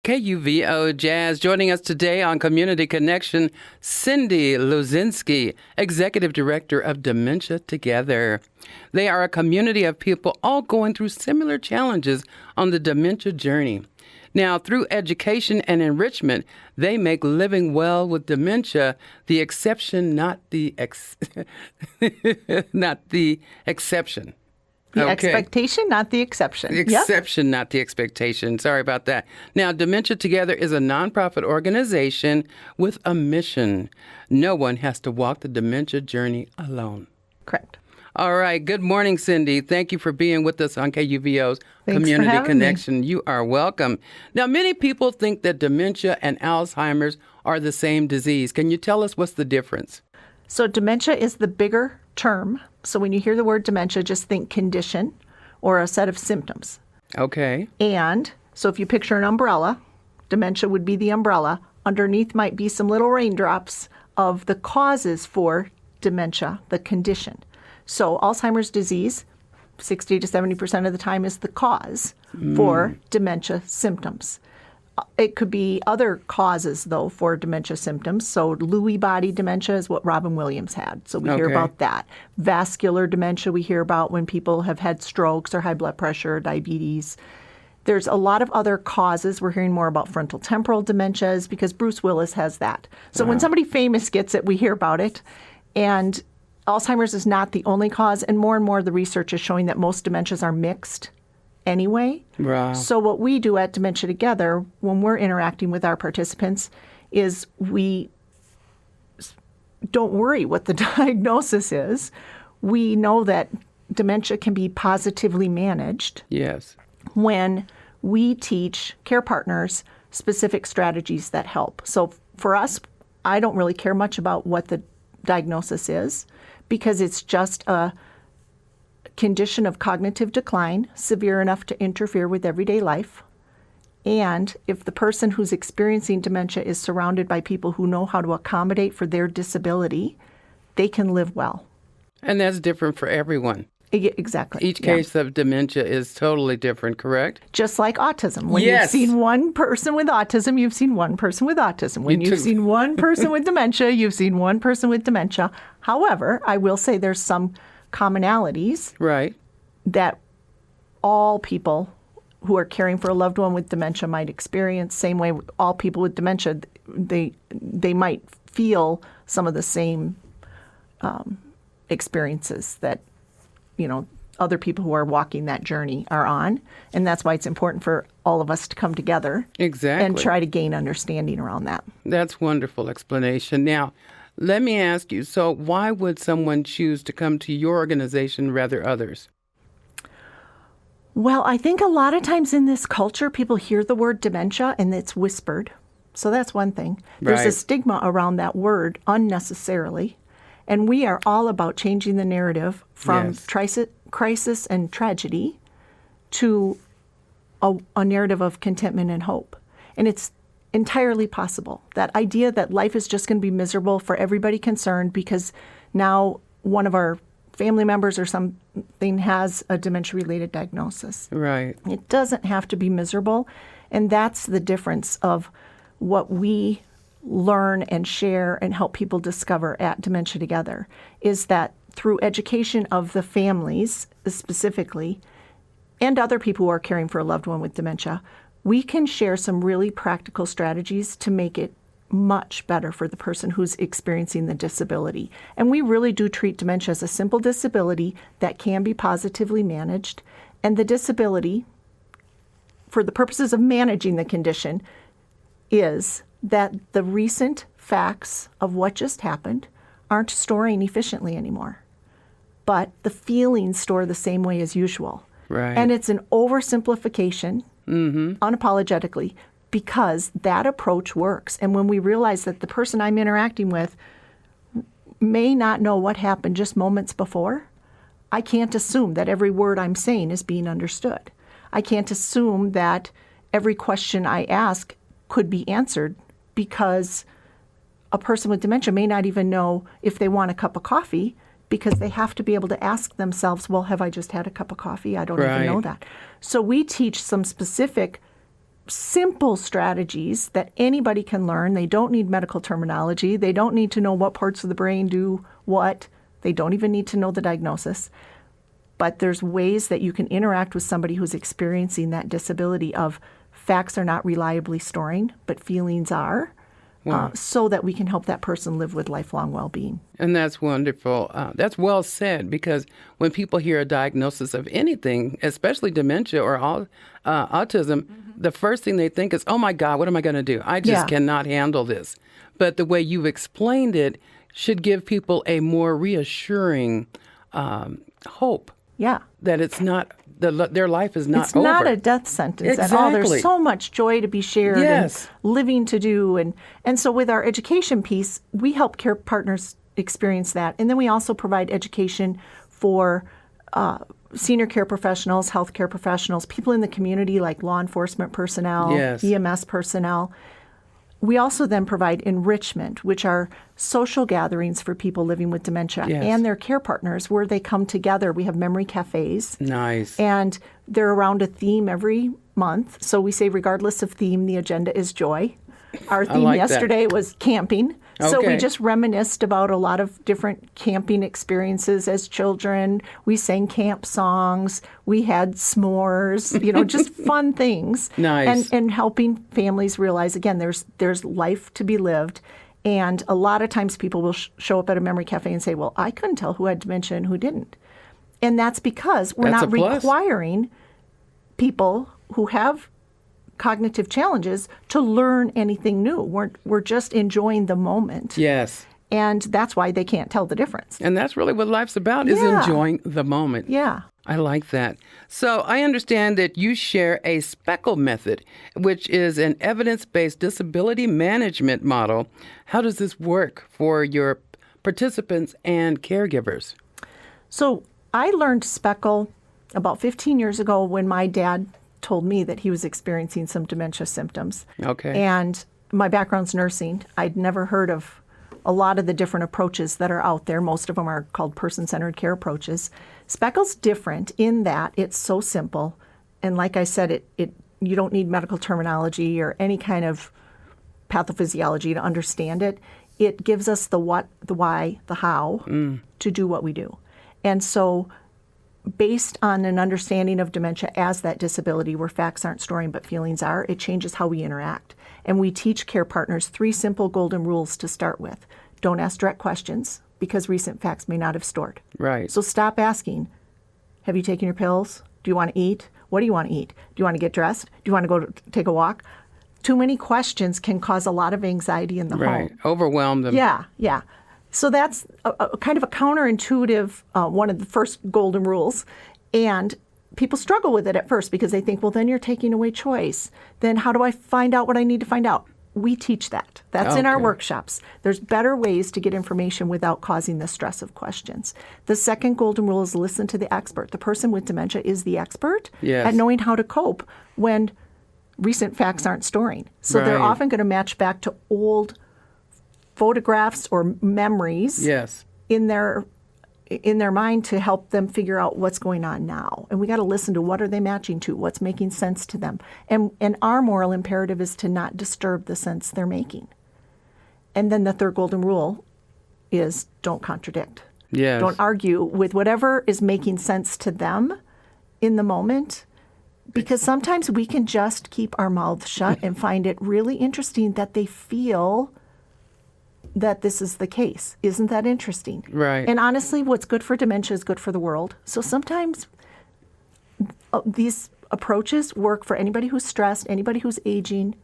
KUVO Jazz. Joining us today on Community Connection, Cyndy Luzinski, Executive Director of Dementia Together. They are a community of people all going through similar challenges on the dementia journey. Now, through education and enrichment, they make living well with dementia the exception, not the exception. The expectation, not the exception. The exception, not the expectation. Sorry about that. Now, Dementia Together is a nonprofit organization with a mission. No one has to walk the dementia journey alone. Correct. All right. Good morning, Cyndy. Thank you for being with us on KUVO's Thanks Community for having Connection. me. You are welcome. Now, many people think that dementia and Alzheimer's are the same disease. Can you tell us what's the difference? So dementia is the bigger term. So when you hear the word dementia, just think condition or a set of symptoms. Okay. And so if you picture an umbrella, dementia would be the umbrella. Underneath might be some little raindrops of the causes for dementia, the condition. So Alzheimer's disease, 60 to 70% of the time is the cause for dementia symptoms. It could be other causes, though, for dementia symptoms. So Lewy body dementia is what Robin Williams had. So we hear about that. Vascular dementia we hear about when people have had strokes or high blood pressure or diabetes. There's a lot of other causes. We're hearing more about frontal temporal dementias because Bruce Willis has that. So when somebody famous gets it, we hear about it. And Alzheimer's is not the only cause. And more the research is showing that most dementias are mixed anyway. Wow. So what we do at Dementia Together when we're interacting with our participants is we don't worry what the diagnosis is. We know that dementia can be positively managed. Yes. When we teach care partners specific strategies that help. So for us, I don't really care much about what the diagnosis is because it's just a condition of cognitive decline, severe enough to interfere with everyday life. And if the person who's experiencing dementia is surrounded by people who know how to accommodate for their disability, they can live well. And that's different for everyone. Exactly. Each case of dementia is totally different, correct? Just like autism. When you've seen one person with autism, you've seen one person with autism. When you've seen one person with dementia, you've seen one person with dementia. However, I will say there's some commonalities that all people who are caring for a loved one with dementia might experience. Same way all people with dementia, they might feel some of the same experiences that, you know, other people who are walking that journey are on. And that's why it's important for all of us to come together and try to gain understanding around that. That's wonderful explanation. Now, let me ask you, so why would someone choose to come to your organization rather others? Well, I think a lot of times in this culture, people hear the word dementia and it's whispered. So that's one thing. There's a stigma around that word unnecessarily. And we are all about changing the narrative from crisis and tragedy to a narrative of contentment and hope. And it's entirely possible. That idea that life is just going to be miserable for everybody concerned because now one of our family members or something has a dementia-related diagnosis. Right. It doesn't have to be miserable. And that's the difference of what we learn and share and help people discover at Dementia Together is that through education of the families specifically and other people who are caring for a loved one with dementia, we can share some really practical strategies to make it much better for the person who's experiencing the disability. And we really do treat dementia as a simple disability that can be positively managed. And the disability, for the purposes of managing the condition, is that the recent facts of what just happened aren't storing efficiently anymore. But the feelings store the same way as usual. Right. And it's an oversimplification, unapologetically, because that approach works. And when we realize that the person I'm interacting with may not know what happened just moments before, I can't assume that every word I'm saying is being understood. I can't assume that every question I ask could be answered because a person with dementia may not even know if they want a cup of coffee because they have to be able to ask themselves, well, have I just had a cup of coffee? I don't even know that. So we teach some specific simple strategies that anybody can learn. They don't need medical terminology. They don't need to know what parts of the brain do what. They don't even need to know the diagnosis. But there's ways that you can interact with somebody who's experiencing that disability of facts are not reliably storing, but feelings are, so that we can help that person live with lifelong well-being. And that's wonderful. That's well said, because when people hear a diagnosis of anything, especially dementia or autism, the first thing they think is, oh my God, what am I going to do? I just cannot handle this. But the way you've explained it should give people a more reassuring hope. Yeah. That it's not, their life is not over. It's not a death sentence at all. There's so much joy to be shared and living to do. And so with our education piece, we help care partners experience that. And then we also provide education for senior care professionals, healthcare professionals, people in the community like law enforcement personnel, EMS personnel. We also then provide enrichment, which are social gatherings for people living with dementia and their care partners where they come together. We have memory cafes. Nice. And they're around a theme every month. So we say regardless of theme, the agenda is joy. Our theme yesterday was camping. So we just reminisced about a lot of different camping experiences as children. We sang camp songs. We had s'mores, just fun things. Nice. And helping families realize, again, there's life to be lived. And a lot of times people will show up at a memory cafe and say, well, I couldn't tell who had dementia and who didn't. And that's because we're not requiring people who have cognitive challenges to learn anything new. We're just enjoying the moment. Yes. And that's why they can't tell the difference. And that's really what life's about, is enjoying the moment. Yeah. I like that. So I understand that you share a SPECKLE method, which is an evidence-based disability management model. How does this work for your participants and caregivers? So I learned SPECKLE about 15 years ago when my dad told me that he was experiencing some dementia symptoms. Okay. And my background's nursing. I'd never heard of a lot of the different approaches that are out there. Most of them are called person-centered care approaches. SPECKLE's different in that it's so simple. And like I said, you don't need medical terminology or any kind of pathophysiology to understand it. It gives us the what, the why, the how to do what we do. And so based on an understanding of dementia as that disability where facts aren't storing but feelings are, it changes how we interact. And we teach care partners 3 simple golden rules to start with. Don't ask direct questions because recent facts may not have stored. Right. So stop asking, have you taken your pills? Do you want to eat? What do you want to eat? Do you want to get dressed? Do you want to go take a walk? Too many questions can cause a lot of anxiety in the home. Overwhelm them. Yeah. So that's a kind of a counterintuitive, one of the first golden rules. And people struggle with it at first because they think, well, then you're taking away choice. Then how do I find out what I need to find out? We teach that. That's in our workshops. There's better ways to get information without causing the stress of questions. The second golden rule is listen to the expert. The person with dementia is the expert at knowing how to cope when recent facts aren't storing. So they're often going to match back to old photographs or memories in their mind to help them figure out what's going on now. And we got to listen to what are they matching to, what's making sense to them. And our moral imperative is to not disturb the sense they're making. And then the third golden rule is don't contradict. Yes. Don't argue with whatever is making sense to them in the moment, because sometimes we can just keep our mouths shut and find it really interesting that they feel that this is the case. Isn't that interesting? Right. And honestly, what's good for dementia is good for the world. So sometimes these approaches work for anybody who's stressed, anybody who's aging,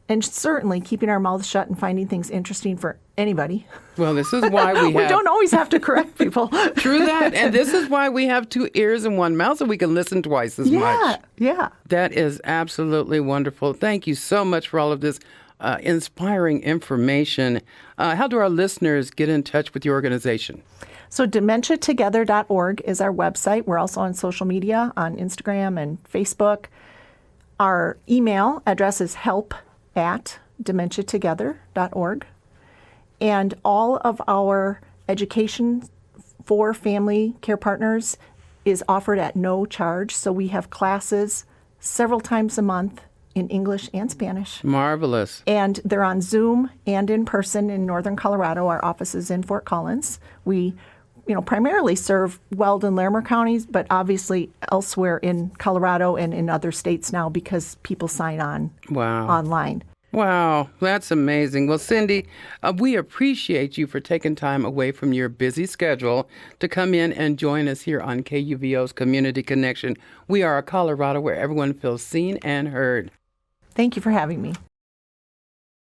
and certainly keeping our mouths shut and finding things interesting for anybody. Well, this is why we don't always have to correct people. True that. And this is why we have 2 ears and 1 mouth so we can listen twice as much. Yeah. That is absolutely wonderful. Thank you so much for all of this inspiring information. How do our listeners get in touch with your organization? So dementiatogether.org is our website. We're also on social media, on Instagram and Facebook. Our email address is help@dementiatogether.org. And all of our education for family care partners is offered at no charge. So we have classes several times a month in English and Spanish. Marvelous. And they're on Zoom and in person in northern Colorado. Our office is in Fort Collins. We, primarily serve Weld and Larimer counties, but obviously elsewhere in Colorado and in other states now because people sign on online. Wow, that's amazing. Well, Cyndy, we appreciate you for taking time away from your busy schedule to come in and join us here on KUVO's Community Connection. We are a Colorado where everyone feels seen and heard. Thank you for having me.